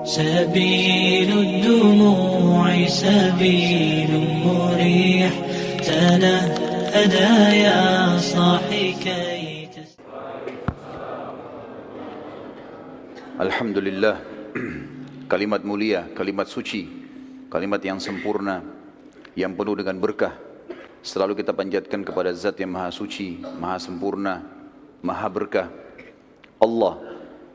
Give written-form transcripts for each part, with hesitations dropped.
سبيل الدموع سبيل مريح تنهدى يا صاحي كي Alhamdulillah, kalimat mulia, kalimat suci, kalimat yang sempurna, yang penuh dengan berkah. Selalu kita panjatkan kepada Zat yang Maha Suci, Maha Sempurna, Maha Berkah. Allah,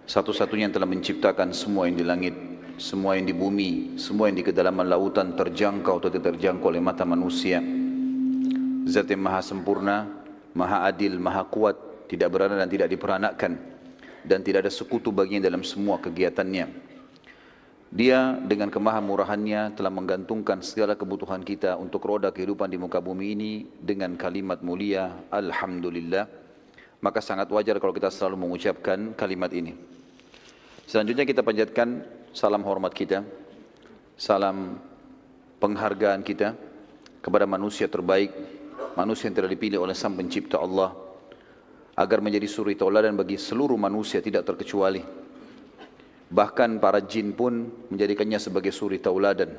satu-satunya yang telah menciptakan semua yang di langit, semua yang di bumi, semua yang di kedalaman lautan, terjangkau atau tidak terjangkau oleh mata manusia. Zat yang Maha Sempurna, Maha Adil, Maha Kuat, tidak berada dan tidak diperanakkan, dan tidak ada sekutu baginya dalam semua kegiatannya. Dia dengan kemahamurahannya telah menggantungkan segala kebutuhan kita untuk roda kehidupan di muka bumi ini dengan kalimat mulia Alhamdulillah. Maka sangat wajar kalau kita selalu mengucapkan kalimat ini. Selanjutnya kita panjatkan salam hormat kita, salam penghargaan kita kepada manusia terbaik, manusia yang telah dipilih oleh Sang Pencipta Allah, agar menjadi suri tauladan bagi seluruh manusia tidak terkecuali. Bahkan para jin pun menjadikannya sebagai suri tauladan.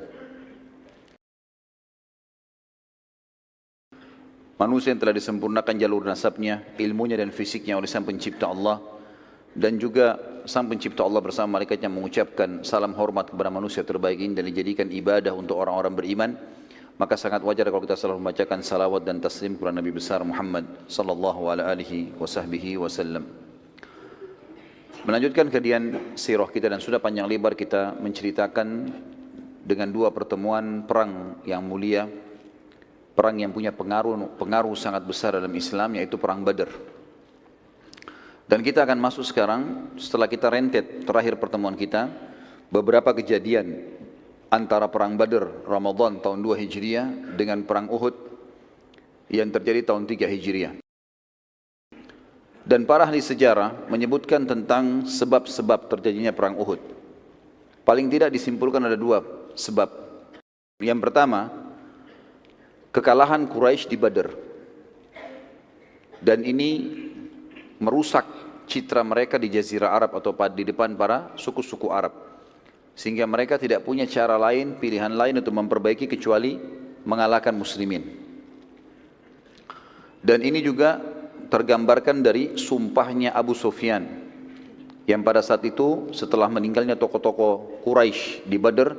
Manusia yang telah disempurnakan jalur nasabnya, ilmunya dan fisiknya oleh Sang Pencipta Allah, dan juga Sang Pencipta Allah bersama malaikatnya mengucapkan salam hormat kepada manusia terbaik ini dan dijadikan ibadah untuk orang-orang beriman. Maka sangat wajar kalau kita selalu membacakan salawat dan taslim kepada Nabi besar Muhammad sallallahu alaihi wasallam. Melanjutkan kajian sirah kita, dan sudah panjang lebar kita menceritakan dengan dua pertemuan perang yang mulia, perang yang punya pengaruh sangat besar dalam Islam, yaitu perang Badar. Dan kita akan masuk sekarang setelah kita rentet terakhir pertemuan kita beberapa kejadian antara perang Badar Ramadan tahun 2 Hijriah dengan perang Uhud yang terjadi tahun 3 Hijriah. Dan para ahli sejarah menyebutkan tentang sebab-sebab terjadinya perang Uhud. Paling tidak disimpulkan ada dua sebab. Yang pertama, kekalahan Quraisy di Badar. Dan ini merusak citra mereka di Jazirah Arab atau di depan para suku-suku Arab. Sehingga mereka tidak punya cara lain, pilihan lain untuk memperbaiki kecuali mengalahkan muslimin. Dan ini juga tergambarkan dari sumpahnya Abu Sufyan, yang pada saat itu setelah meninggalnya tokoh-tokoh Quraisy di Badar,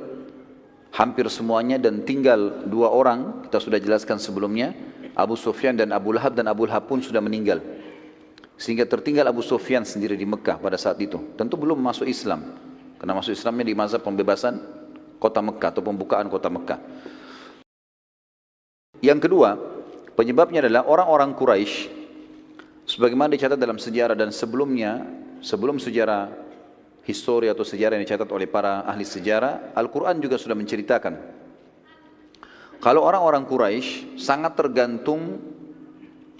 hampir semuanya, dan tinggal dua orang, kita sudah jelaskan sebelumnya, Abu Sufyan dan Abu Lahab, dan Abu Lahab pun sudah meninggal. Sehingga tertinggal Abu Sufyan sendiri di Mekah pada saat itu. Tentu belum masuk Islam, karena masuk Islamnya di masa pembebasan kota Mekah atau pembukaan kota Mekah. Yang kedua, penyebabnya adalah orang-orang Quraisy, sebagaimana dicatat dalam sejarah dan sebelumnya, sebelum sejarah histori atau sejarah yang dicatat oleh para ahli sejarah, Al-Quran juga sudah menceritakan kalau orang-orang Quraisy sangat tergantung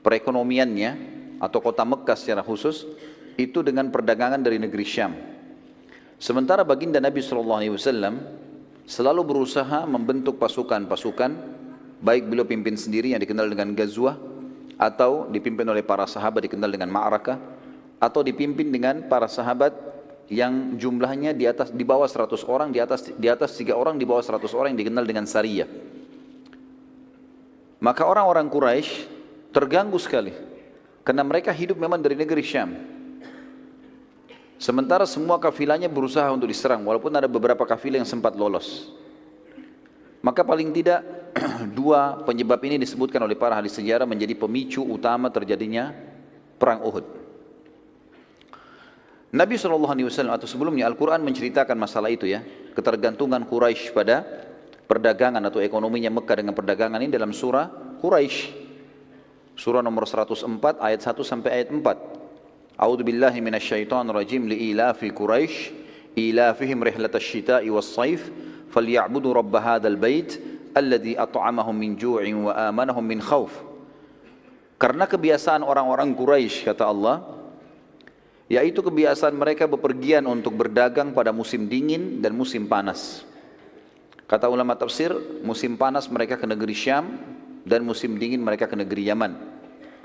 perekonomiannya atau kota Mekah secara khusus itu dengan perdagangan dari negeri Syam. Sementara baginda Nabi SAW selalu berusaha membentuk pasukan-pasukan, baik beliau pimpin sendiri yang dikenal dengan Ghazwah, atau dipimpin oleh para sahabat dikenal dengan Ma'rakah, atau dipimpin dengan para sahabat yang jumlahnya di bawah 100 orang, di atas 3 orang, di bawah 100 orang, yang dikenal dengan Sariyah. Maka orang-orang Quraisy terganggu sekali, karena mereka hidup memang dari negeri Syam. Sementara semua kafilahnya berusaha untuk diserang, walaupun ada beberapa kafilah yang sempat lolos. Maka paling tidak dua penyebab ini disebutkan oleh para ahli sejarah menjadi pemicu utama terjadinya perang Uhud. Nabi SAW atau sebelumnya Al-Quran menceritakan masalah itu ya, ketergantungan Quraisy pada perdagangan atau ekonominya Mekah dengan perdagangan ini dalam surah Quraisy, surah nomor 104 ayat 1 sampai ayat 4. A'udzu billahi minasyaitonir rajim, li'ilafi Quraisy ilafihim rihlatash shita'i was-shaif falyabudu rabb hadzal bait alladzi at'amahum min ju'in wa amanahum min khauf. Karena kebiasaan orang-orang Quraisy, kata Allah, yaitu kebiasaan mereka bepergian untuk berdagang pada musim dingin dan musim panas. Kata ulama tafsir, musim panas mereka ke negeri Syam dan musim dingin mereka ke negeri Yaman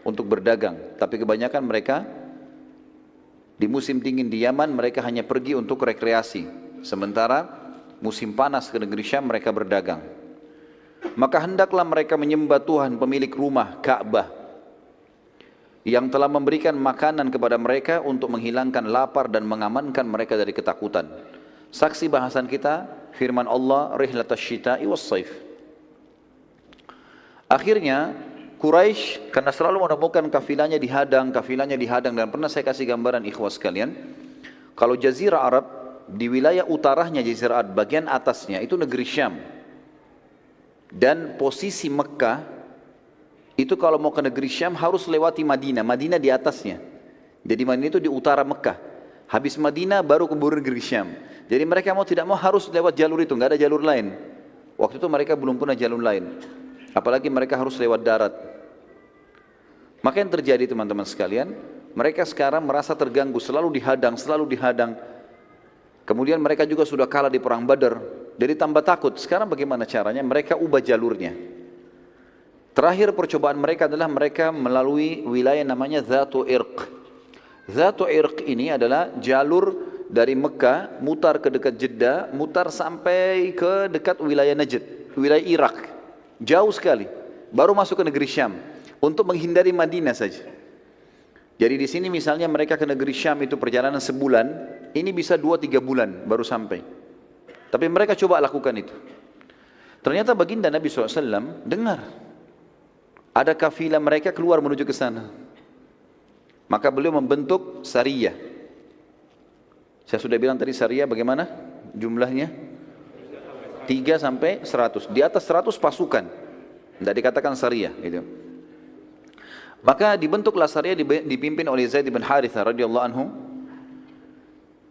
untuk berdagang. Tapi kebanyakan mereka di musim dingin di Yaman mereka hanya pergi untuk rekreasi, Sementara musim panas ke negeri Syam mereka berdagang. Maka hendaklah mereka menyembah Tuhan pemilik rumah Ka'bah yang telah memberikan makanan kepada mereka untuk menghilangkan lapar dan mengamankan mereka dari ketakutan. Saksi bahasan kita firman Allah rihlatas syita'i was saif. Akhirnya Quraisy karena selalu menemukan kafilahnya dihadang dan pernah saya kasih gambaran ikhwas sekalian. Kalau jazirah Arab di wilayah utaranya jazirah Arab bagian atasnya itu negeri Syam. Dan posisi Mekah itu kalau mau ke negeri Syam harus lewati Madinah. Madinah di atasnya. Jadi Madinah itu di utara Mekah. Habis Madinah baru ke negeri Syam. Jadi mereka mau tidak mau harus lewat jalur itu, nggak ada jalur lain. Waktu itu mereka belum punya jalur lain. Apalagi mereka harus lewat darat. Maka yang terjadi teman-teman sekalian, mereka sekarang merasa terganggu, selalu dihadang. Kemudian mereka juga sudah kalah di perang Badar. Jadi tambah takut. Sekarang bagaimana caranya? Mereka ubah jalurnya. Terakhir percobaan mereka adalah mereka melalui wilayah namanya Dhatu Irq. Dhatu Irq ini adalah jalur dari Mekah, mutar ke dekat Jeddah, mutar sampai ke dekat wilayah Najd, wilayah Irak. Jauh sekali. Baru masuk ke negeri Syam. Untuk menghindari Madinah saja. Jadi di sini misalnya mereka ke negeri Syam itu perjalanan sebulan, ini bisa 2-3 bulan baru sampai. Tapi mereka coba lakukan itu. Ternyata baginda Nabi SAW dengar ada kafilah mereka keluar menuju ke sana. Maka beliau membentuk Sariyah. Saya sudah bilang tadi Sariyah bagaimana jumlahnya? 3 sampai 100. Di atas 100 pasukan. Tidak dikatakan Sariyah gitu. Maka dibentuklah Sariyah dipimpin oleh Zaid bin Harithah radhiyallahu anhu.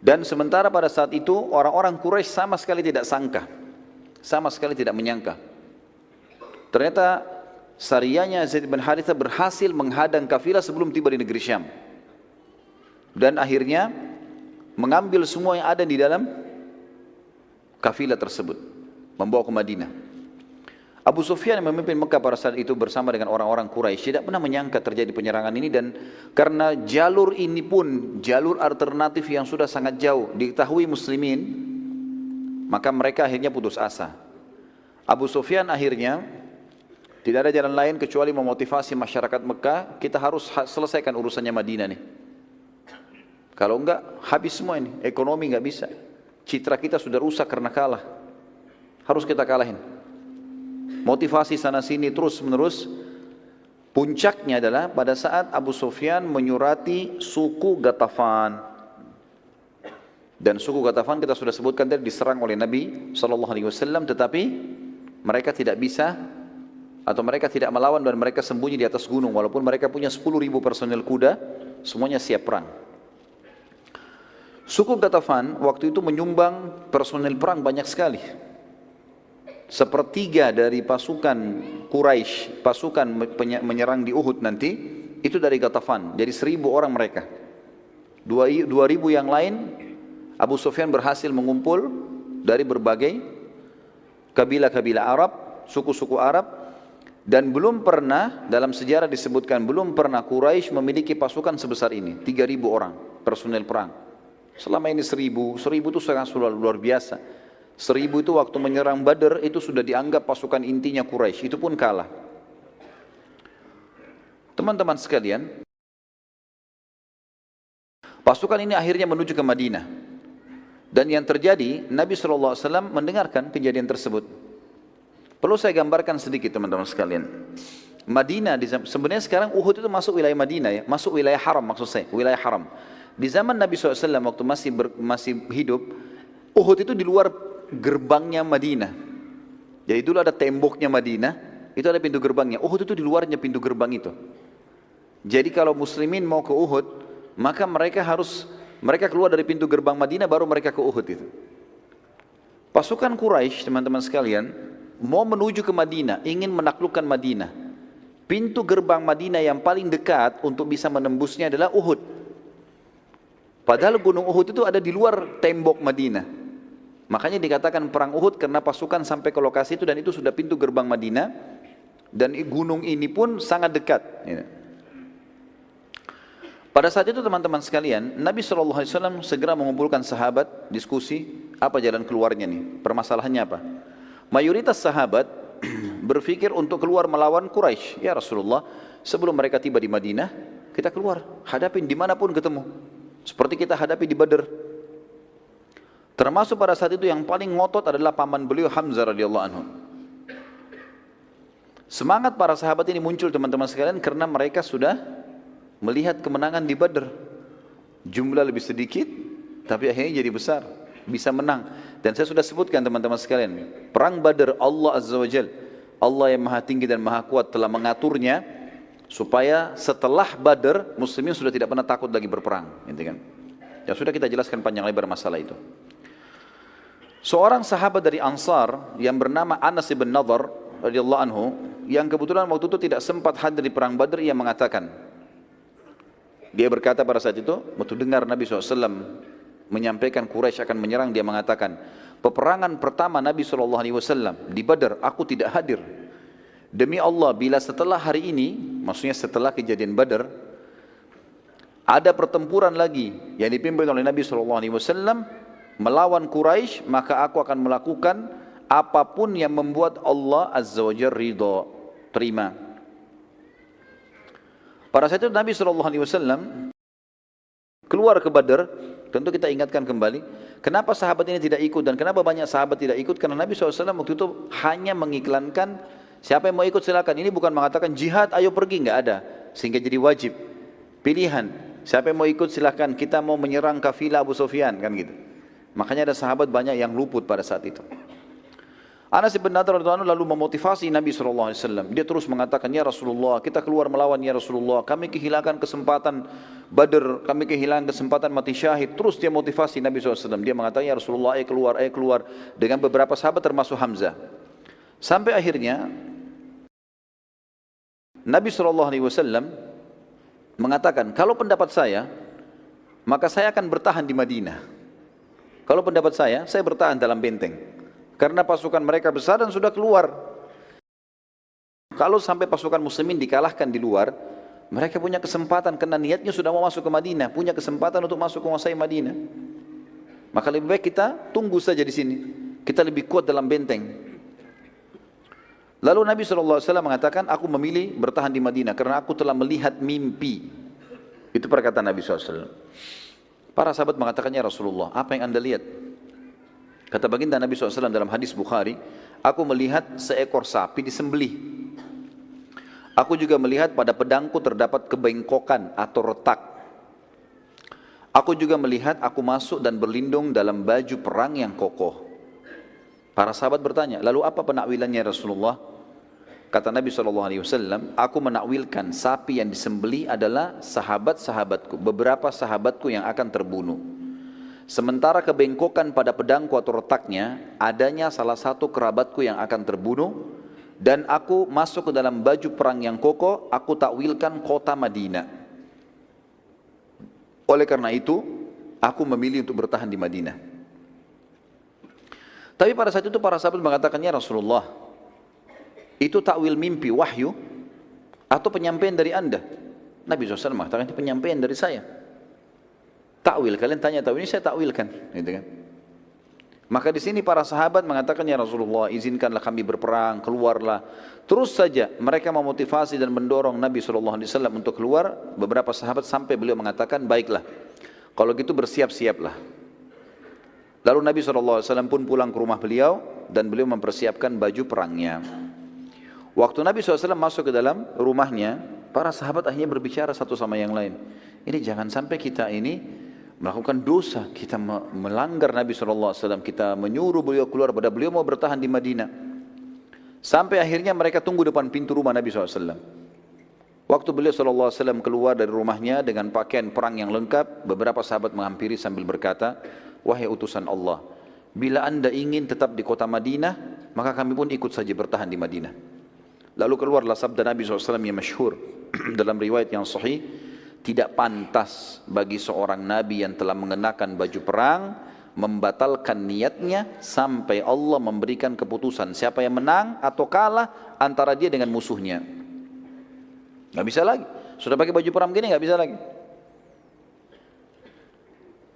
Dan sementara pada saat itu orang-orang Quraisy sama sekali tidak sangka, sama sekali tidak menyangka. Ternyata Sariyahnya Zaid bin Harithah berhasil menghadang kafilah sebelum tiba di negeri Syam. Dan akhirnya mengambil semua yang ada di dalam kafilah tersebut, membawa ke Madinah. Abu Sufyan yang memimpin Mekah pada saat itu bersama dengan orang-orang Quraisy tidak pernah menyangka terjadi penyerangan ini, dan karena jalur ini pun jalur alternatif yang sudah sangat jauh diketahui muslimin, maka mereka akhirnya putus asa. Abu Sufyan akhirnya tidak ada jalan lain kecuali memotivasi masyarakat Mekah, kita harus selesaikan urusannya Madinah nih. Kalau enggak habis semua ini, ekonomi enggak bisa. Citra kita sudah rusak karena kalah. Harus kita kalahin. Motivasi sana sini terus menerus. Puncaknya adalah pada saat Abu Sufyan menyurati suku Ghatafan. Dan suku Ghatafan kita sudah sebutkan tadi diserang oleh Nabi SAW, tetapi mereka tidak bisa atau mereka tidak melawan dan mereka sembunyi di atas gunung. Walaupun mereka punya 10.000 personel kuda, semuanya siap perang. Suku Ghatafan waktu itu menyumbang personel perang banyak sekali. Sepertiga dari pasukan Quraisy, pasukan menyerang di Uhud nanti, itu dari Ghatafan. Jadi 1.000 orang mereka. 2.000 yang lain, Abu Sufyan berhasil mengumpul dari berbagai kabilah-kabilah Arab, suku-suku Arab. Dan belum pernah, dalam sejarah disebutkan, belum pernah Quraisy memiliki pasukan sebesar ini. 3.000 orang personel perang. Selama ini 1.000 itu sangat luar biasa. 1.000 itu waktu menyerang Badar itu sudah dianggap pasukan intinya Quraisy, itu pun kalah. Teman-teman sekalian, pasukan ini akhirnya menuju ke Madinah. Dan yang terjadi, Nabi SAW mendengarkan kejadian tersebut. Perlu saya gambarkan sedikit teman-teman sekalian. Madinah, sebenarnya sekarang Uhud itu masuk wilayah Madinah ya, masuk wilayah haram maksud saya, wilayah haram. Di zaman Nabi SAW waktu masih hidup, Uhud itu di luar gerbangnya Madinah. Jadi dulu ada temboknya Madinah, itu ada pintu gerbangnya. Uhud itu di luarnya pintu gerbang itu. Jadi kalau muslimin mau ke Uhud, maka mereka keluar dari pintu gerbang Madinah baru mereka ke Uhud itu. Pasukan Quraisy teman-teman sekalian mau menuju ke Madinah, ingin menaklukkan Madinah. Pintu gerbang Madinah yang paling dekat untuk bisa menembusnya adalah Uhud. Padahal gunung Uhud itu ada di luar tembok Madinah. Makanya dikatakan perang Uhud karena pasukan sampai ke lokasi itu dan itu sudah pintu gerbang Madinah. Dan gunung ini pun sangat dekat. Pada saat itu teman-teman sekalian, Nabi SAW segera mengumpulkan sahabat, diskusi, apa jalan keluarnya nih, permasalahannya apa. Mayoritas sahabat berpikir untuk keluar melawan Quraisy. Ya Rasulullah, sebelum mereka tiba di Madinah, kita keluar, hadapin dimanapun ketemu. Seperti kita hadapi di Badr. Termasuk pada saat itu yang paling ngotot adalah paman beliau Hamzah radhiyallahu anhu. Semangat para sahabat ini muncul teman-teman sekalian karena mereka sudah melihat kemenangan di Badr. Jumlah lebih sedikit, tapi akhirnya jadi besar, bisa menang. Dan saya sudah sebutkan teman-teman sekalian, perang Badr Allah Azza wa Jal, Allah yang maha tinggi dan maha kuat telah mengaturnya supaya setelah Badr muslimin sudah tidak pernah takut lagi berperang, gitu kan. Ya sudah kita jelaskan panjang lebar masalah itu. Seorang sahabat dari Ansar yang bernama Anas bin Nadhr radhiyallahu anhu, yang kebetulan waktu itu tidak sempat hadir di perang Badr, ia mengatakan, dia berkata pada saat itu, waktu dengar Nabi SAW menyampaikan Quraisy akan menyerang, dia mengatakan, peperangan pertama Nabi SAW di Badr, aku tidak hadir. Demi Allah, bila setelah hari ini, maksudnya setelah kejadian Badr, ada pertempuran lagi yang dipimpin oleh Nabi SAW melawan Quraisy, maka aku akan melakukan apapun yang membuat Allah Azza wa Jalla ridha, terima. Pada saat itu Nabi SAW keluar ke Badr. Tentu kita ingatkan kembali, kenapa sahabat ini tidak ikut dan kenapa banyak sahabat tidak ikut? Karena Nabi SAW waktu itu hanya mengiklankan, siapa yang mau ikut silakan. Ini bukan mengatakan jihad, ayo pergi, nggak ada. Sehingga jadi wajib, pilihan. Siapa yang mau ikut silakan, kita mau menyerang kafilah Abu Sufyan, kan gitu. Makanya ada sahabat banyak yang luput pada saat itu. Anas bin Nadhr lalu memotivasi Nabi SAW. Dia terus mengatakan, ya Rasulullah, kita keluar melawan ya Rasulullah. Kami kehilangan kesempatan Badr, kami kehilangan kesempatan mati syahid. Terus dia motivasi Nabi SAW. Dia mengatakan, ya Rasulullah, ayo keluar. Dengan beberapa sahabat termasuk Hamzah. Sampai akhirnya Nabi SAW mengatakan, kalau pendapat saya, maka saya akan bertahan di Madinah. Kalau pendapat saya bertahan dalam benteng. Karena pasukan mereka besar dan sudah keluar. Kalau sampai pasukan muslimin dikalahkan di luar, mereka punya kesempatan, karena niatnya sudah mau masuk ke Madinah, punya kesempatan untuk masuk menguasai Madinah. Maka lebih baik kita tunggu saja di sini. Kita lebih kuat dalam benteng. Lalu Nabi SAW mengatakan, aku memilih bertahan di Madinah karena aku telah melihat mimpi. Itu perkataan Nabi SAW. Para sahabat mengatakannya, Rasulullah, apa yang anda lihat? Kata baginda Nabi SAW dalam hadis Bukhari, aku melihat seekor sapi disembelih. Aku juga melihat pada pedangku terdapat kebengkokan atau retak. Aku juga melihat aku masuk dan berlindung dalam baju perang yang kokoh. Para sahabat bertanya, lalu apa penakwilannya Rasulullah? Kata Nabi SAW, aku menakwilkan sapi yang disembelih adalah sahabat-sahabatku, beberapa sahabatku yang akan terbunuh. Sementara kebengkokan pada pedangku atau retaknya, adanya salah satu kerabatku yang akan terbunuh, dan aku masuk ke dalam baju perang yang kokoh, aku takwilkan kota Madinah. Oleh karena itu, aku memilih untuk bertahan di Madinah. Tapi pada saat itu para sahabat mengatakannya, Rasulullah, itu takwil mimpi, wahyu, atau penyampaian dari anda? Nabi SAW mengatakan, itu penyampaian dari saya. Takwil, kalian tanya takwil, ini saya takwilkan, gitu kan? Maka di sini para sahabat mengatakan, ya Rasulullah, izinkanlah kami berperang, keluarlah. Terus saja mereka memotivasi dan mendorong Nabi SAW untuk keluar. Beberapa sahabat sampai beliau mengatakan, baiklah, kalau gitu bersiap-siaplah. Lalu Nabi SAW pun pulang ke rumah beliau dan beliau mempersiapkan baju perangnya. Waktu Nabi SAW masuk ke dalam rumahnya, para sahabat akhirnya berbicara satu sama yang lain. Ini jangan sampai kita ini melakukan dosa, kita melanggar Nabi SAW, kita menyuruh beliau keluar, pada beliau mau bertahan di Madinah. Sampai akhirnya mereka tunggu depan pintu rumah Nabi SAW. Waktu beliau SAW keluar dari rumahnya dengan pakaian perang yang lengkap, beberapa sahabat menghampiri sambil berkata, wahai utusan Allah, bila anda ingin tetap di kota Madinah, maka kami pun ikut saja bertahan di Madinah. Lalu keluarlah sabda Nabi SAW yang masyhur dalam riwayat yang sahih, tidak pantas bagi seorang Nabi yang telah mengenakan baju perang membatalkan niatnya sampai Allah memberikan keputusan siapa yang menang atau kalah antara dia dengan musuhnya. Gak bisa lagi, sudah pakai baju perang begini gak bisa lagi.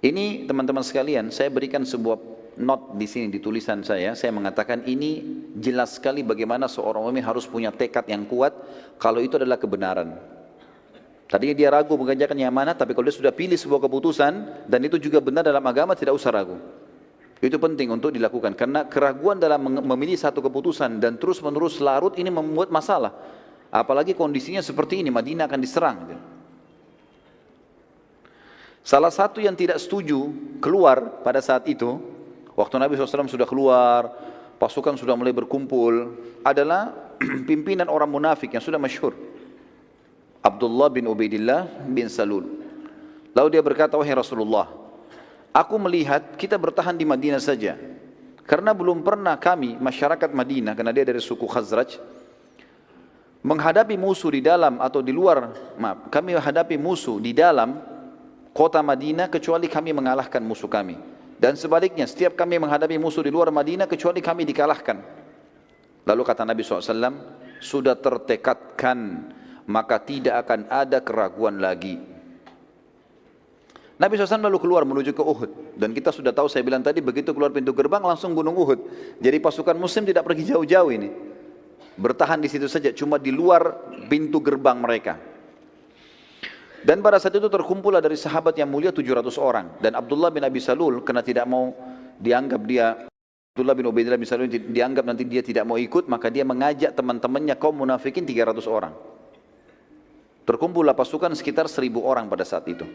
Ini teman-teman sekalian, saya berikan sebuah note di sini di tulisan saya mengatakan ini jelas sekali bagaimana seorang mukmin harus punya tekad yang kuat kalau itu adalah kebenaran. Tadinya dia ragu mengerjakan yang mana, tapi kalau dia sudah pilih sebuah keputusan dan itu juga benar dalam agama, tidak usah ragu. Itu penting untuk dilakukan, karena keraguan dalam memilih satu keputusan dan terus menerus larut ini membuat masalah. Apalagi kondisinya seperti ini, Madinah akan diserang. Salah satu yang tidak setuju keluar pada saat itu, waktu Nabi SAW sudah keluar, pasukan sudah mulai berkumpul, adalah pimpinan orang munafik yang sudah masyhur, Abdullah bin Ubaidillah bin Salul. Lalu dia berkata, wahai Rasulullah, aku melihat kita bertahan di Madinah saja, karena belum pernah kami, masyarakat Madinah, karena dia dari suku Khazraj, menghadapi musuh di dalam atau di luar, kami menghadapi musuh di dalam kota Madinah kecuali kami mengalahkan musuh kami. Dan sebaliknya, setiap kami menghadapi musuh di luar Madinah kecuali kami dikalahkan. Lalu kata Nabi SAW, sudah tertekadkan, maka tidak akan ada keraguan lagi. Nabi SAW lalu keluar menuju ke Uhud. Dan kita sudah tahu, saya bilang tadi, begitu keluar pintu gerbang langsung gunung Uhud. Jadi pasukan muslim tidak pergi jauh-jauh ini. Bertahan di situ saja, cuma di luar pintu gerbang mereka. Dan pada saat itu terkumpullah dari sahabat yang mulia 700 orang. Dan Abdullah bin Abi Salul, karena tidak mau dianggap dia, Abdullah bin Ubaidillah bin Salul dianggap nanti dia tidak mau ikut, maka dia mengajak teman-temannya kaum munafikin 300 orang. Terkumpullah pasukan sekitar 1.000 orang pada saat itu.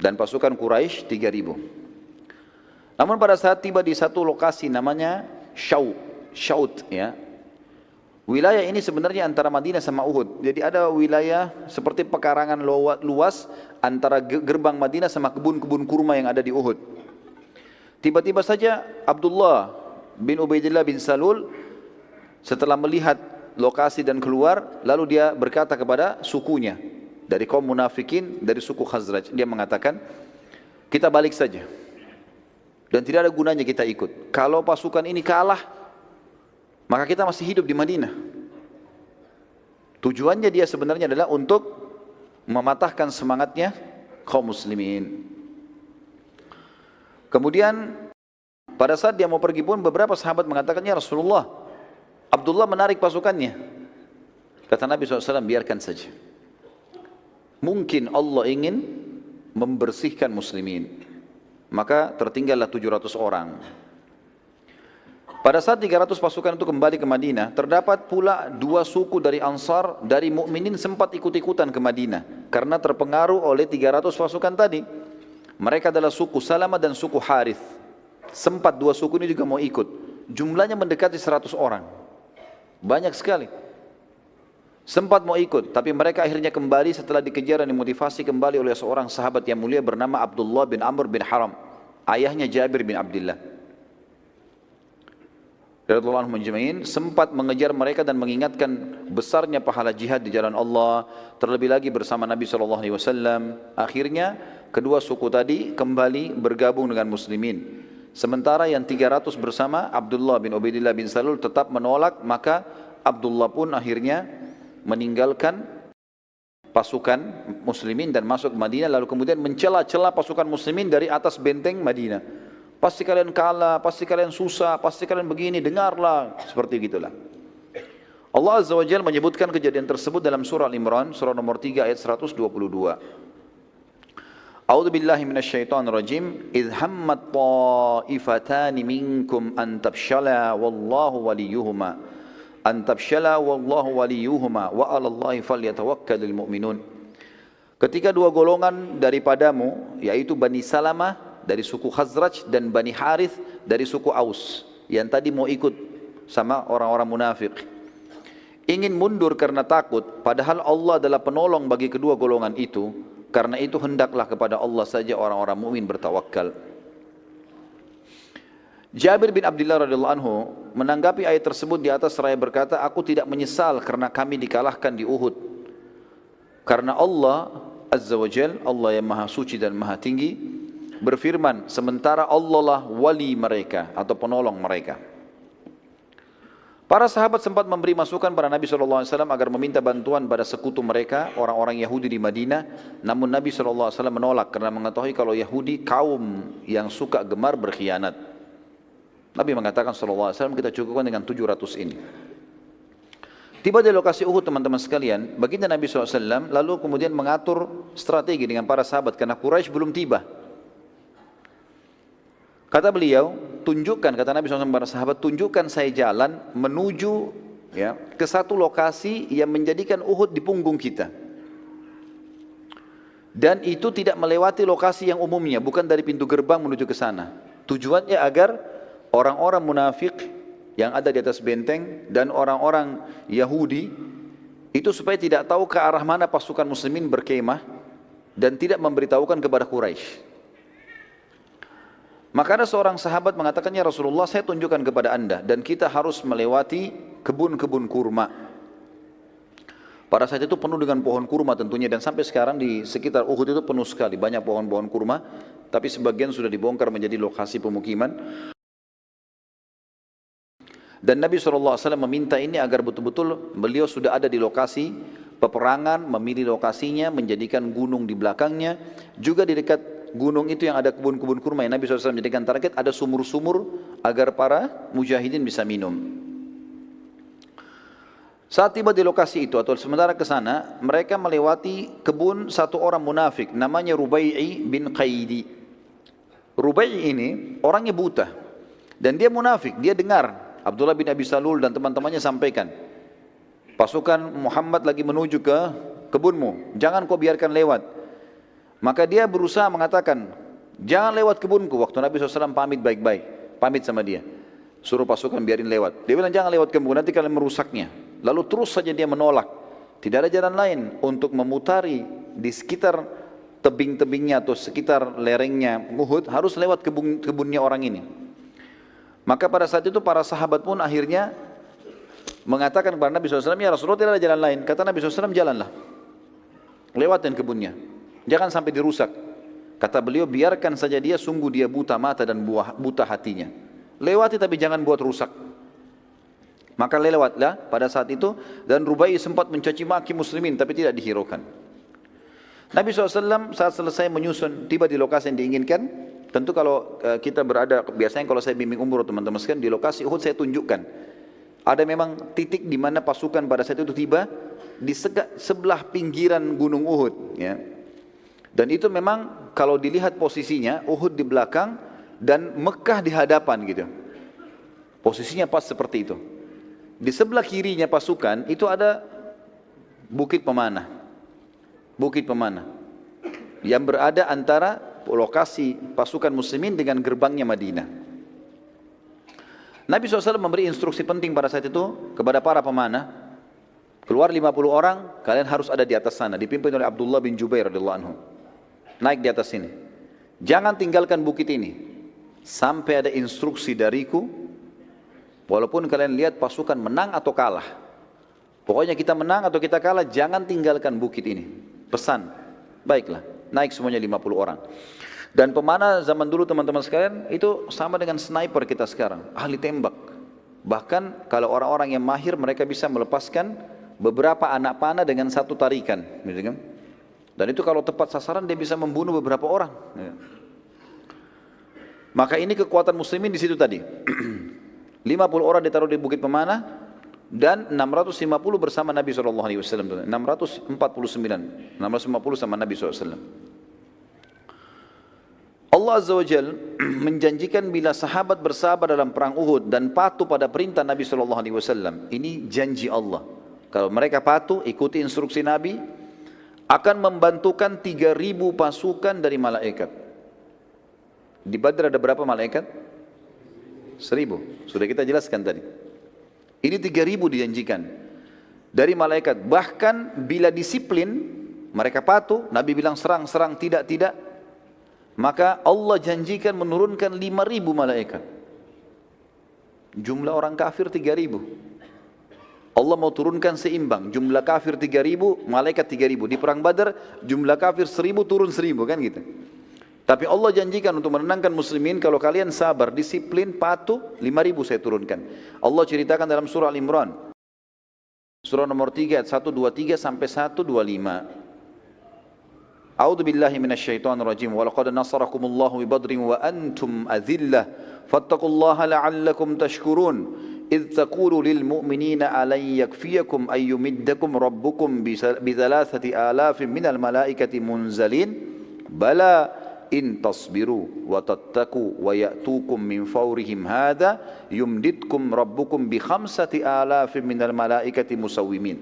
Dan pasukan Quraisy 3.000. Namun pada saat tiba di satu lokasi namanya Syaut, ya. Wilayah ini sebenarnya antara Madinah sama Uhud. Jadi ada wilayah seperti pekarangan luas antara gerbang Madinah sama kebun-kebun kurma yang ada di Uhud. Tiba-tiba saja Abdullah bin Ubaidillah bin Salul setelah melihat lokasi dan keluar, lalu dia berkata kepada sukunya dari kaum munafikin dari suku Khazraj. Dia mengatakan, kita balik saja. Dan tidak ada gunanya kita ikut. Kalau pasukan ini kalah, maka kita masih hidup di Madinah. Tujuannya dia sebenarnya adalah untuk mematahkan semangatnya kaum muslimin. Kemudian pada saat dia mau pergi pun beberapa sahabat mengatakan, ya Rasulullah, Abdullah menarik pasukannya. Kata Nabi SAW, biarkan saja. Mungkin Allah ingin membersihkan muslimin. Maka tertinggallah 700 orang. Pada saat 300 pasukan itu kembali ke Madinah, terdapat pula 2 suku dari Ansar, dari mukminin sempat ikut-ikutan ke Madinah karena terpengaruh oleh 300 pasukan tadi. Mereka adalah suku Salamah dan suku Harith. Sempat 2 suku ini juga mau ikut. Jumlahnya mendekati 100 orang. Banyak sekali. Sempat mau ikut, tapi mereka akhirnya kembali setelah dikejar dan dimotivasi kembali oleh seorang sahabat yang mulia bernama Abdullah bin Amr bin Haram, ayahnya Jabir bin Abdullah radhiyallahu anhu majma'in, sempat mengejar mereka dan mengingatkan besarnya pahala jihad di jalan Allah, terlebih lagi bersama Nabi SAW. Akhirnya kedua suku tadi kembali bergabung dengan muslimin. Sementara yang 300 bersama Abdullah bin Ubaidillah bin Salul tetap menolak, maka Abdullah pun akhirnya meninggalkan pasukan muslimin dan masuk ke Madinah, lalu kemudian mencela-cela pasukan muslimin dari atas benteng Madinah. Pasti kalian kalah, pasti kalian susah, pasti kalian begini, dengarlah. Seperti gitulah. Allah Azza wa Jalla menyebutkan kejadian tersebut dalam surah Al-Imran, surah nomor 3 ayat 122. A'udzu billahi minasyaitonir rajim. Idh hammat ta'ifatani minkum an tabshala wallahu waliyuhuma. An tabshala wallahu waliyuhuma wa 'alallahi falyatawakkalul mu'minun. Ketika 2 golongan daripadamu, yaitu Bani Salamah dari suku Khazraj dan Bani Harith dari suku Aus yang tadi mau ikut sama orang-orang munafik, ingin mundur karena takut, padahal Allah adalah penolong bagi kedua golongan itu. Karena itu hendaklah kepada Allah saja orang-orang mukmin bertawakal. Jabir bin Abdullah radhiyallahu anhu menanggapi ayat tersebut di atas seraya berkata, aku tidak menyesal karena kami dikalahkan di Uhud. Karena Allah Azza wa Jalla, Allah yang maha suci dan maha tinggi, berfirman, sementara Allah lah wali mereka atau penolong mereka. Para sahabat sempat memberi masukan pada Nabi SAW agar meminta bantuan pada sekutu mereka, orang-orang Yahudi di Madinah. Namun Nabi SAW menolak karena mengetahui kalau Yahudi kaum yang suka gemar berkhianat. Nabi mengatakan SAW, kita cukupkan dengan 700 ini. Tiba di lokasi Uhud teman-teman sekalian, baginda Nabi SAW lalu kemudian mengatur strategi dengan para sahabat karena Quraisy belum tiba. Kata beliau, tunjukkan, kata Nabi SAW kepada sahabat, tunjukkan saya jalan menuju ke satu lokasi yang menjadikan Uhud di punggung kita. Dan itu tidak melewati lokasi yang umumnya, bukan dari pintu gerbang menuju ke sana. Tujuannya agar orang-orang munafik yang ada di atas benteng dan orang-orang Yahudi itu supaya tidak tahu ke arah mana pasukan muslimin berkemah dan tidak memberitahukan kepada Quraisy. Maka ada seorang sahabat mengatakan, ya Rasulullah, saya tunjukkan kepada anda dan kita harus melewati kebun-kebun kurma. Pada saat itu penuh dengan pohon kurma tentunya, dan sampai sekarang di sekitar Uhud itu penuh sekali, banyak pohon-pohon kurma, tapi sebagian sudah dibongkar menjadi lokasi pemukiman. Dan Nabi SAW meminta ini agar betul-betul beliau sudah ada di lokasi peperangan, memilih lokasinya, menjadikan gunung di belakangnya, juga di dekat gunung itu yang ada kebun-kebun kurma yang Nabi SAW menjadikan target, ada sumur-sumur agar para mujahidin bisa minum. Saat tiba di lokasi itu atau sementara ke sana, mereka melewati kebun satu orang munafik namanya Rubai'i bin Qaidi. Rubai'i ini orangnya buta dan dia munafik. Dia dengar Abdullah bin Abi Salul dan teman-temannya sampaikan, pasukan Muhammad lagi menuju ke kebunmu, jangan kau biarkan lewat. Maka dia berusaha mengatakan, jangan lewat kebunku. Waktu Nabi SAW pamit baik-baik, pamit sama dia, suruh pasukan biarin lewat. Dia bilang, jangan lewat kebun, nanti kalian merusaknya. Lalu terus saja dia menolak. Tidak ada jalan lain untuk memutari di sekitar tebing-tebingnya atau sekitar lerengnya Uhud, harus lewat kebunnya orang ini. Maka pada saat itu para sahabat pun akhirnya mengatakan kepada Nabi SAW, ya Rasulullah, tidak ada jalan lain. Kata Nabi SAW, jalanlah, lewatin kebunnya, jangan sampai dirusak. Kata beliau, biarkan saja dia, sungguh dia buta mata dan buta hatinya. Lewati tapi jangan buat rusak. Maka lewatlah pada saat itu, dan Rubai sempat mencaci maki muslimin tapi tidak dihiraukan. Nabi SAW saat selesai menyusun, tiba di lokasi yang diinginkan. Tentu kalau kita berada, biasanya kalau saya bimbing umroh teman-teman sekalian, di lokasi Uhud saya tunjukkan. Ada memang titik di mana pasukan pada saat itu tiba di sebelah pinggiran gunung Uhud. Ya. Dan itu memang kalau dilihat posisinya, Uhud di belakang dan Mekah di hadapan gitu. Posisinya pas seperti itu. Di sebelah kirinya pasukan itu ada Bukit Pemanah. Bukit Pemanah yang berada antara lokasi pasukan muslimin dengan gerbangnya Madinah. Nabi SAW memberi instruksi penting pada saat itu kepada para pemanah. Keluar 50 orang, kalian harus ada di atas sana, dipimpin oleh Abdullah bin Jubair radhiyallahu anhu. Naik di atas sini. Jangan tinggalkan bukit ini sampai ada instruksi dariku. Walaupun kalian lihat pasukan menang atau kalah, pokoknya kita menang atau kita kalah, jangan tinggalkan bukit ini. Pesan. Baiklah, naik semuanya 50 orang. Dan pemanah zaman dulu teman-teman sekalian itu sama dengan sniper kita sekarang, ahli tembak. Bahkan kalau orang-orang yang mahir, mereka bisa melepaskan beberapa anak panah dengan satu tarikan, gitu kan? Dan itu kalau tepat sasaran dia bisa membunuh beberapa orang. Maka ini kekuatan muslimin di situ tadi. 50 orang ditaruh di Bukit Pemanah dan 650 bersama Nabi SAW. 650 sama Nabi SAW. Allah Azza wa Jal menjanjikan bila sahabat bersabar dalam perang Uhud dan patuh pada perintah Nabi SAW. Ini janji Allah. Kalau mereka patuh, ikuti instruksi Nabi, akan membantukan 3.000 pasukan dari malaikat. Di Badr ada berapa malaikat? 1.000, sudah kita jelaskan tadi. Ini 3.000 dijanjikan dari malaikat. Bahkan bila disiplin, mereka patuh, Nabi bilang serang, tidak, maka Allah janjikan menurunkan 5.000 malaikat. Jumlah orang kafir 3.000. Allah mau turunkan seimbang, jumlah kafir 3.000, malaikat 3.000. Di perang Badar jumlah kafir 1.000 turun 1.000, kan gitu. Tapi Allah janjikan untuk menenangkan muslimin kalau kalian sabar, disiplin, patuh, 5.000 saya turunkan. Allah ceritakan dalam surah Al-Imran. Surah nomor 3 ayat 123 sampai 125. A'udzu billahi minasyaitonir rajim. Wa laqad nasarakumullahu bi Badrin wa antum adhillah. Fattaqullaha la'allakum tashkurun. إذ تقول للمؤمنين ألن يكفيكم أن يمدكم ربكم بثلاثة آلاف من الملائكة منزلين بلى إن تصبروا وتتقوا ويأتوكم من فورهم هذا يمددكم ربكم بخمسة آلاف من الملائكة مسومين.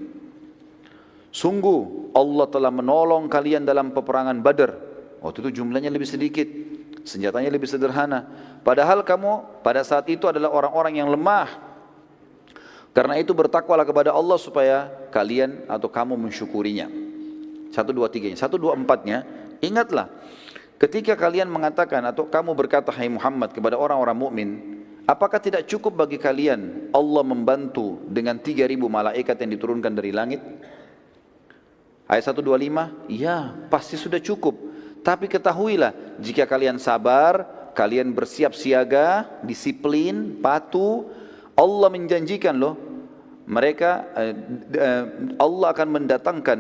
Sungguh Allah telah menolong kalian dalam peperangan Badar. Waktu itu jumlahnya lebih sedikit, senjatanya lebih sederhana. Padahal kamu pada saat itu adalah orang-orang yang lemah. Karena itu bertakwalah kepada Allah supaya kalian atau kamu mensyukurinya. 1, 2, 3-nya. 1, 2, 4-nya. Ingatlah, ketika kalian mengatakan atau kamu berkata, hai Muhammad, kepada orang-orang mukmin, apakah tidak cukup bagi kalian Allah membantu dengan 3.000 malaikat yang diturunkan dari langit? Ayat 125, ya pasti sudah cukup. Tapi ketahuilah, jika kalian sabar, kalian bersiap siaga, disiplin, patuh, Allah menjanjikan loh, mereka Allah akan mendatangkan,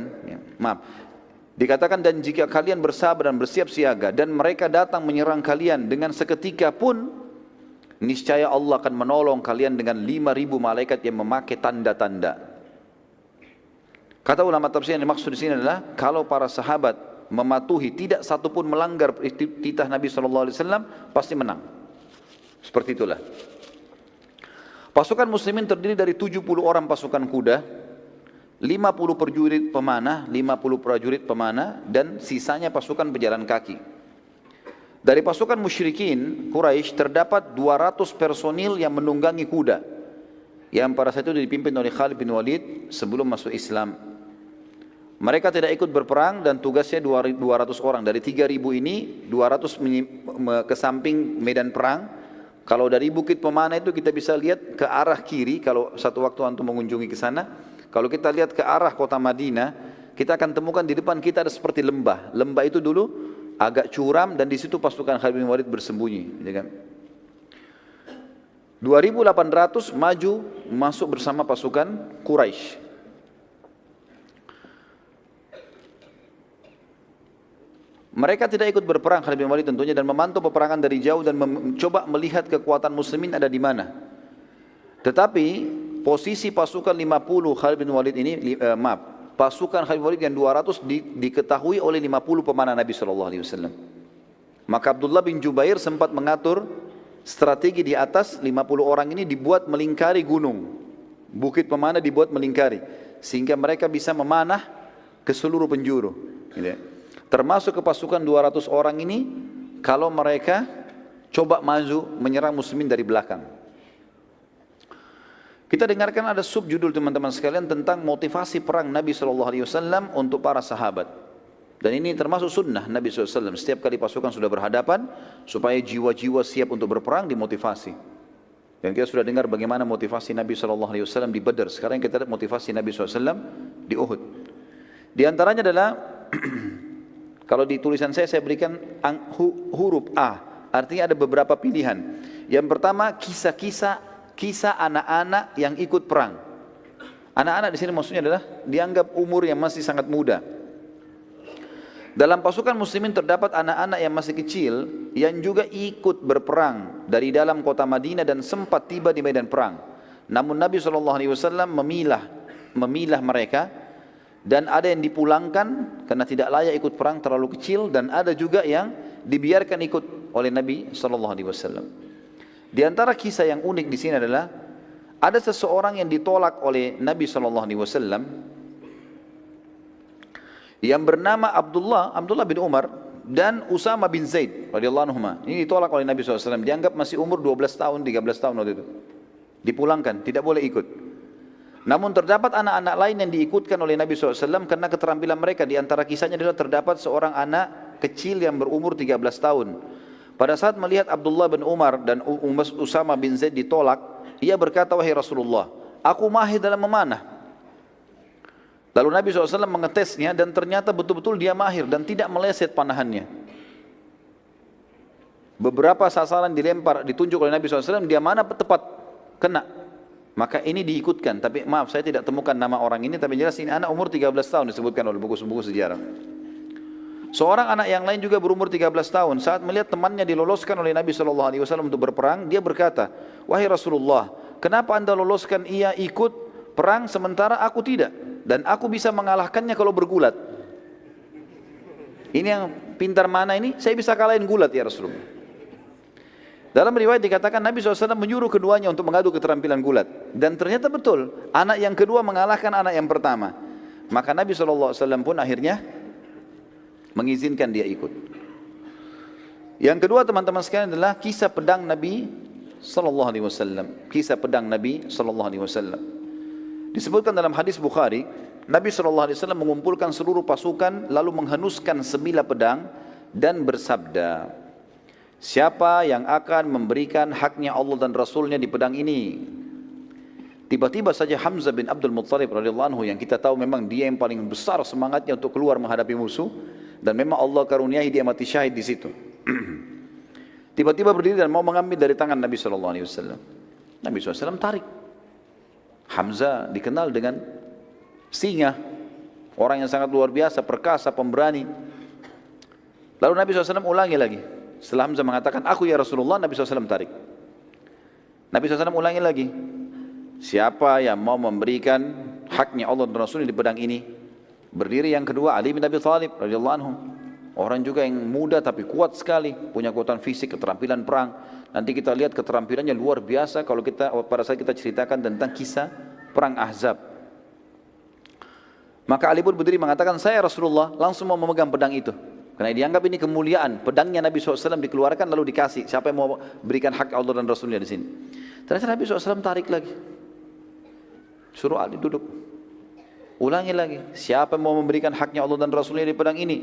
dikatakan dan jika kalian bersabar dan bersiap siaga dan mereka datang menyerang kalian dengan seketika pun, niscaya Allah akan menolong kalian dengan 5.000 malaikat yang memakai tanda-tanda. Kata ulama tafsir yang dimaksud di sini adalah kalau para sahabat mematuhi, tidak satu pun melanggar titah Nabi SAW, pasti menang. Seperti itulah. Pasukan muslimin terdiri dari 70 orang pasukan kuda, 50 prajurit pemanah, dan sisanya pasukan pejalan kaki. Dari pasukan musyrikin, Quraisy terdapat 200 personil yang menunggangi kuda, yang pada saat itu dipimpin oleh Khalid bin Walid sebelum masuk Islam. Mereka tidak ikut berperang dan tugasnya 200 orang. Dari 3.000 ini, 200 ke samping medan perang. Kalau dari Bukit Pemanah itu kita bisa lihat ke arah kiri, kalau satu waktu antum mengunjungi ke sana. Kalau kita lihat ke arah kota Madinah, kita akan temukan di depan kita ada seperti lembah. Lembah itu dulu agak curam dan di situ pasukan Khalid bin Walid bersembunyi. Ya kan? 2.800 maju masuk bersama pasukan Quraisy. Mereka tidak ikut berperang Khalid bin Walid tentunya dan memantau peperangan dari jauh dan mencoba melihat kekuatan muslimin ada di mana. Tetapi posisi pasukan 50 Khalid bin Walid ini, pasukan Khalid bin Walid yang 200 diketahui oleh 50 pemanah Nabi SAW. Maka Abdullah bin Jubair sempat mengatur strategi di atas 50 orang ini dibuat melingkari gunung. Bukit Pemanah dibuat melingkari sehingga mereka bisa memanah ke seluruh penjuru. Gitu. Termasuk ke pasukan 200 orang ini, kalau mereka coba maju menyerang muslimin dari belakang. Kita dengarkan ada subjudul teman-teman sekalian tentang motivasi perang Nabi SAW untuk para sahabat. Dan ini termasuk sunnah Nabi SAW. Setiap kali pasukan sudah berhadapan, supaya jiwa-jiwa siap untuk berperang dimotivasi. Dan kita sudah dengar bagaimana motivasi Nabi SAW di Badar. Sekarang kita lihat motivasi Nabi SAW di Uhud. Di antaranya adalah kalau di tulisan saya berikan huruf A, artinya ada beberapa pilihan. Yang pertama, kisah anak-anak yang ikut perang. Anak-anak di sini maksudnya adalah dianggap umur yang masih sangat muda. Dalam pasukan muslimin terdapat anak-anak yang masih kecil yang juga ikut berperang dari dalam kota Madinah dan sempat tiba di medan perang. Namun Nabi SAW memilah mereka. Dan ada yang dipulangkan karena tidak layak ikut perang, terlalu kecil, dan ada juga yang dibiarkan ikut oleh Nabi SAW. Di antara kisah yang unik di sini adalah ada seseorang yang ditolak oleh Nabi SAW yang bernama Abdullah bin Umar dan Usama bin Zaid radhiyallahu anhuma. Ini ditolak oleh Nabi SAW. Dianggap masih umur 12 tahun, 13 tahun waktu itu. Dipulangkan, tidak boleh ikut. Namun terdapat anak-anak lain yang diikutkan oleh Nabi SAW karena keterampilan mereka. Di antara kisahnya adalah terdapat seorang anak kecil yang berumur 13 tahun. Pada saat melihat Abdullah bin Umar dan Usama bin Zaid ditolak, ia berkata, wahai Rasulullah, aku mahir dalam memanah. Lalu Nabi SAW mengetesnya dan ternyata betul-betul dia mahir dan tidak meleset panahannya. Beberapa sasaran dilempar, ditunjuk oleh Nabi SAW, dia mana tepat kena. Maka ini diikutkan, tapi maaf saya tidak temukan nama orang ini, tapi jelas ini anak umur 13 tahun disebutkan oleh buku-buku sejarah. Seorang anak yang lain juga berumur 13 tahun, saat melihat temannya diloloskan oleh Nabi SAW untuk berperang, dia berkata, wahai Rasulullah, kenapa anda loloskan ia ikut perang sementara aku tidak? Dan aku bisa mengalahkannya kalau bergulat. Ini yang pintar mana ini? Saya bisa kalahin gulat ya Rasulullah. Dalam riwayat dikatakan Nabi SAW menyuruh keduanya untuk mengadu keterampilan gulat. Dan ternyata betul, anak yang kedua mengalahkan anak yang pertama. Maka Nabi SAW pun akhirnya mengizinkan dia ikut. Yang kedua teman-teman sekalian adalah kisah pedang Nabi SAW. Kisah pedang Nabi SAW. Disebutkan dalam hadis Bukhari, Nabi SAW mengumpulkan seluruh pasukan lalu menghenuskan sebilah pedang dan bersabda, siapa yang akan memberikan haknya Allah dan Rasulnya di pedang ini? Tiba-tiba saja Hamzah bin Abdul Muttalib radhiyallahu anhu, yang kita tahu memang dia yang paling besar semangatnya untuk keluar menghadapi musuh, dan memang Allah karuniai dia mati syahid di situ. Tiba-tiba berdiri dan mau mengambil dari tangan Nabi SAW. Nabi SAW tarik. Hamzah dikenal dengan singa, orang yang sangat luar biasa, perkasa, pemberani. Lalu Nabi SAW ulangi lagi. Setelah Hamzah mengatakan, aku ya Rasulullah, Nabi SAW tarik. Nabi SAW ulangi lagi. Siapa yang mau memberikan haknya Allah dan Rasulnya di pedang ini? Berdiri yang kedua Ali bin Abi Thalib radhiyallahu anhu. Orang juga yang muda tapi kuat sekali, punya kekuatan fisik, keterampilan perang. Nanti kita lihat keterampilannya luar biasa kalau pada saat kita ceritakan tentang kisah perang Ahzab. Maka Ali pun berdiri mengatakan, saya Rasulullah, langsung mau memegang pedang itu. Karena dianggap ini kemuliaan, pedangnya Nabi SAW dikeluarkan lalu dikasih. Siapa yang mau berikan hak Allah dan Rasulnya di sini? Ternyata Nabi SAW tarik lagi. Suruh Ali duduk. Ulangi lagi. Siapa yang mau memberikan haknya Allah dan Rasulnya di pedang ini?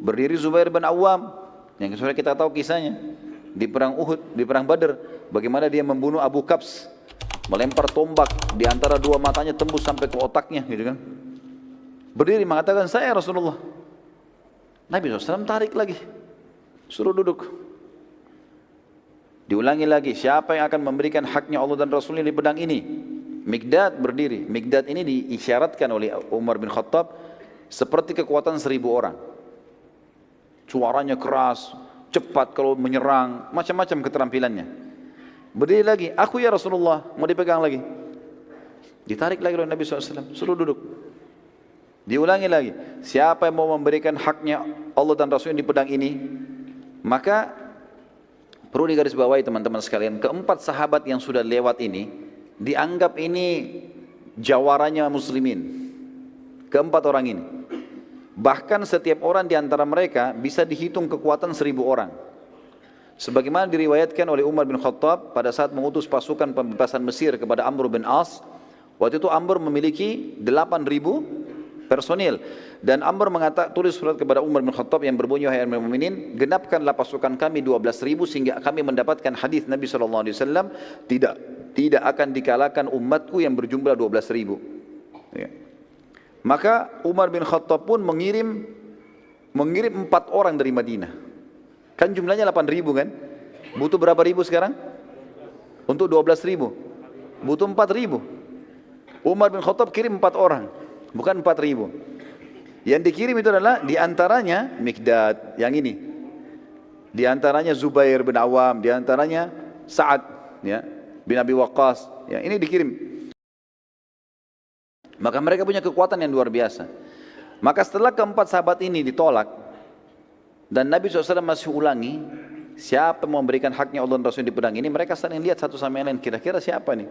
Berdiri Zubair bin Awam, yang sudah kita tahu kisahnya di perang Uhud, di perang Badar, bagaimana dia membunuh Abu Kabs, melempar tombak di antara dua matanya tembus sampai ke otaknya, gitu kan? Berdiri mengatakan, saya Rasulullah. Nabi SAW tarik lagi, suruh duduk. Diulangi lagi, siapa yang akan memberikan haknya Allah dan Rasulnya di pedang ini? Mikdad berdiri. Mikdad ini diisyaratkan oleh Umar bin Khattab seperti kekuatan 1000 orang. Suaranya keras, cepat kalau menyerang, macam-macam keterampilannya. Berdiri lagi, aku ya Rasulullah, mau dipegang lagi. Ditarik lagi oleh Nabi SAW, suruh duduk. Diulangi lagi, siapa yang mau memberikan haknya Allah dan Rasulnya di pedang ini? Maka perlu digarisbawahi teman-teman sekalian, keempat sahabat yang sudah lewat ini dianggap ini jawaranya muslimin. Keempat orang ini, bahkan setiap orang di antara mereka bisa dihitung kekuatan 1000 orang. Sebagaimana diriwayatkan oleh Umar bin Khattab pada saat mengutus pasukan pembebasan Mesir kepada Amr bin As. Waktu itu Amr memiliki 8000 personil, dan Amr tulis surat kepada Umar bin Khattab yang berbunyi, wahai Amirul Mukminin, genapkanlah pasukan kami 12.000 sehingga kami mendapatkan hadis Nabi SAW, tidak akan dikalahkan umatku yang berjumlah 12.000. Ya. Maka Umar bin Khattab pun mengirim 4 orang dari Madinah. Kan jumlahnya 8.000 kan? Butuh berapa ribu sekarang? Untuk 12.000. Butuh 4.000. Umar bin Khattab kirim 4 orang, bukan 4.000. Yang dikirim itu adalah diantaranya Mikdad, yang ini. Diantaranya Zubair bin Awam, diantaranya Sa'ad ya, bin Abi Waqqas. Ya, ini dikirim. Maka mereka punya kekuatan yang luar biasa. Maka setelah keempat sahabat ini ditolak, dan Nabi SAW masih ulangi, siapa mau memberikan haknya Allah dan Rasul di pedang ini, mereka saling lihat satu sama yang lain, kira-kira siapa nih?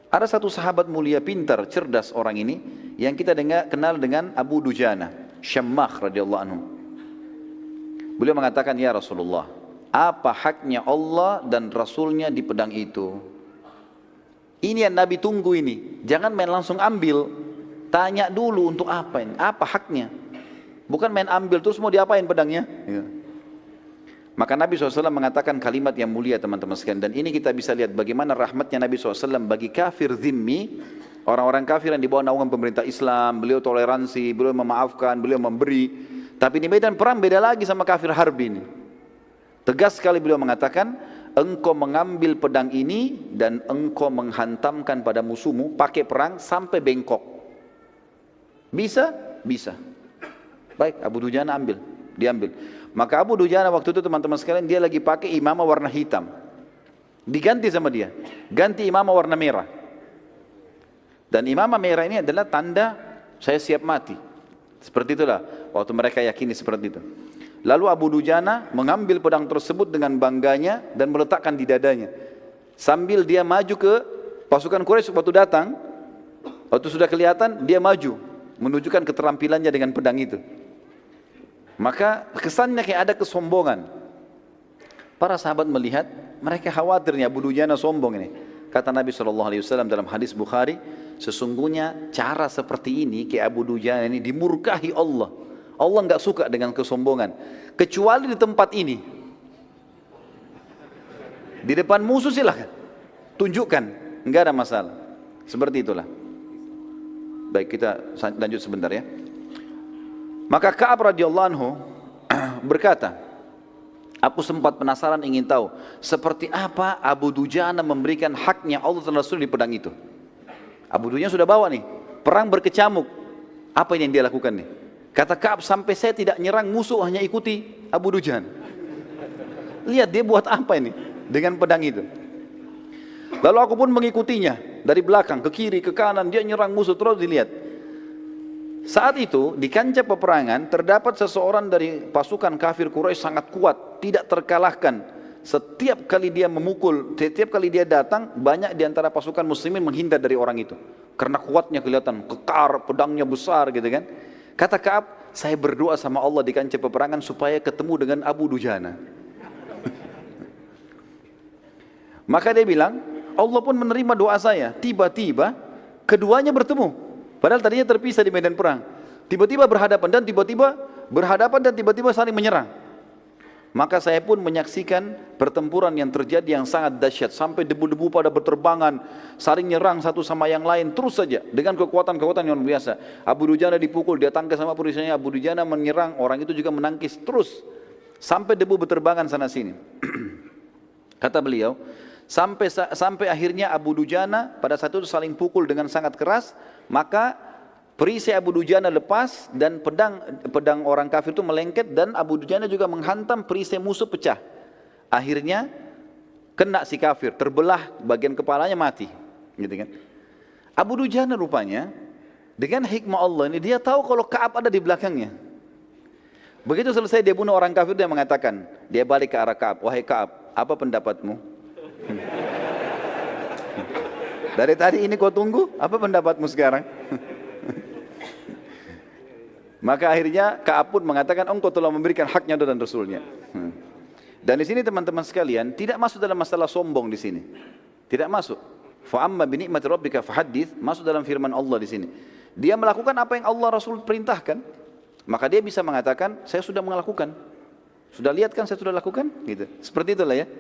Ada satu sahabat mulia, pintar, cerdas orang ini, yang kita kenal dengan Abu Dujana, Syammah radhiyallahu anhu. Beliau mengatakan, ya Rasulullah, apa haknya Allah dan Rasulnya di pedang itu? Ini yang Nabi tunggu ini. Jangan main langsung ambil. Tanya dulu untuk apa ini? Apa haknya? Bukan main ambil terus mau diapain pedangnya? Ya. Maka Nabi SAW mengatakan kalimat yang mulia teman-teman sekalian. Dan ini kita bisa lihat bagaimana rahmatnya Nabi SAW bagi kafir zimmi. Orang-orang kafir yang di bawah naungan pemerintah Islam. Beliau toleransi, beliau memaafkan, beliau memberi. Tapi di medan perang beda lagi sama kafir harbi ini. Tegas sekali beliau mengatakan, engkau mengambil pedang ini dan engkau menghantamkan pada musuhmu pakai perang sampai bengkok. Bisa? Bisa. Baik, Abu Dujana diambil. Maka Abu Dujana waktu itu teman-teman sekalian, dia lagi pakai imamah warna hitam. Diganti sama dia, ganti imamah warna merah. Dan imamah merah ini adalah tanda saya siap mati. Seperti itulah waktu mereka yakini seperti itu. Lalu Abu Dujana mengambil pedang tersebut dengan bangganya dan meletakkan di dadanya. Sambil dia maju ke pasukan Quraisy waktu datang, waktu sudah kelihatan dia maju, menunjukkan keterampilannya dengan pedang itu. Maka kesannya kayak ada kesombongan. Para sahabat melihat, mereka khawatirnya Abu Dujana sombong ini. Kata Nabi SAW dalam hadis Bukhari, sesungguhnya cara seperti ini kayak Abu Dujana ini dimurkahi Allah. Allah enggak suka dengan kesombongan, kecuali di tempat ini. Di depan musuh silahkan tunjukkan, enggak ada masalah. Seperti itulah. Baik, kita lanjut sebentar ya. Maka Ka'ab radhiyallahu anhu berkata, aku sempat penasaran ingin tahu seperti apa Abu Dujana memberikan haknya Allah dan Rasul di pedang itu. Abu Dujana sudah bawa nih, perang berkecamuk. Apa yang dia lakukan nih? Kata Ka'ab, sampai saya tidak nyerang musuh, hanya ikuti Abu Dujana. Lihat dia buat apa ini dengan pedang itu. Lalu aku pun mengikutinya dari belakang, ke kiri, ke kanan, dia nyerang musuh terus dilihat. Saat itu di kancah peperangan terdapat seseorang dari pasukan kafir Quraisy sangat kuat, tidak terkalahkan. Setiap kali dia memukul, setiap kali dia datang, banyak di antara pasukan muslimin menghindar dari orang itu. Karena kuatnya kelihatan, kekar, pedangnya besar gitu kan. Kata Ka'ab, saya berdoa sama Allah di kancah peperangan supaya ketemu dengan Abu Dujana. Maka dia bilang, Allah pun menerima doa saya. Tiba-tiba keduanya bertemu. Padahal tadinya terpisah di medan perang. Tiba-tiba berhadapan dan tiba-tiba saling menyerang. Maka saya pun menyaksikan pertempuran yang terjadi yang sangat dahsyat. Sampai debu-debu pada berterbangan, saling nyerang satu sama yang lain terus saja dengan kekuatan-kekuatan yang luar biasa. Abu Dujana dipukul, dia tangkis sama perisainya. Abu Dujana menyerang, orang itu juga menangkis terus. Sampai debu berterbangan sana sini. Kata beliau, sampai akhirnya Abu Dujana pada saat itu saling pukul dengan sangat keras. Maka perisai Abu Dujana lepas dan pedang orang kafir itu melengket dan Abu Dujana juga menghantam perisai musuh pecah. Akhirnya kena si kafir, terbelah bagian kepalanya, mati. Gitu kan? Abu Dujana rupanya dengan hikmah Allah ini dia tahu kalau Ka'ab ada di belakangnya. Begitu selesai dia bunuh orang kafir, dia mengatakan, dia balik ke arah Ka'ab, wahai Ka'ab, apa pendapatmu? Dari tadi ini kau tunggu, apa pendapatmu sekarang? Maka akhirnya Ka'ab pun mengatakan, engkau telah memberikan haknya dan Rasulnya. Dan di sini teman-teman sekalian, tidak masuk dalam masalah sombong di sini. Tidak masuk. Fa'amma binikmati rabbika fahaddits, masuk dalam firman Allah di sini. Dia melakukan apa yang Allah Rasul perintahkan, maka dia bisa mengatakan, saya sudah melakukan. Sudah lihat kan saya sudah lakukan? Gitu. Seperti itulah ya.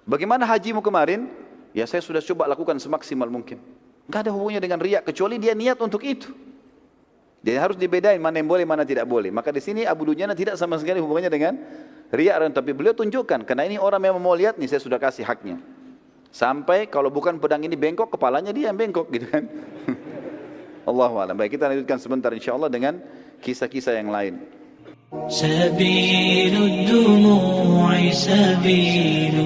Bagaimana hajimu kemarin? Ya saya sudah coba lakukan semaksimal mungkin. Enggak ada hubungannya dengan riak, kecuali dia niat untuk itu. Dia harus dibedain mana yang boleh, mana tidak boleh. Maka di sini Abu Dujana tidak sama sekali hubungannya dengan riak, tapi beliau tunjukkan karena ini orang yang mau lihat nih, saya sudah kasih haknya. Sampai kalau bukan pedang ini bengkok, kepalanya dia yang bengkok gitu kan. Allahu a'lam. Baik, kita lanjutkan sebentar insyaallah dengan kisah-kisah yang lain. سبيل الدموع سبيل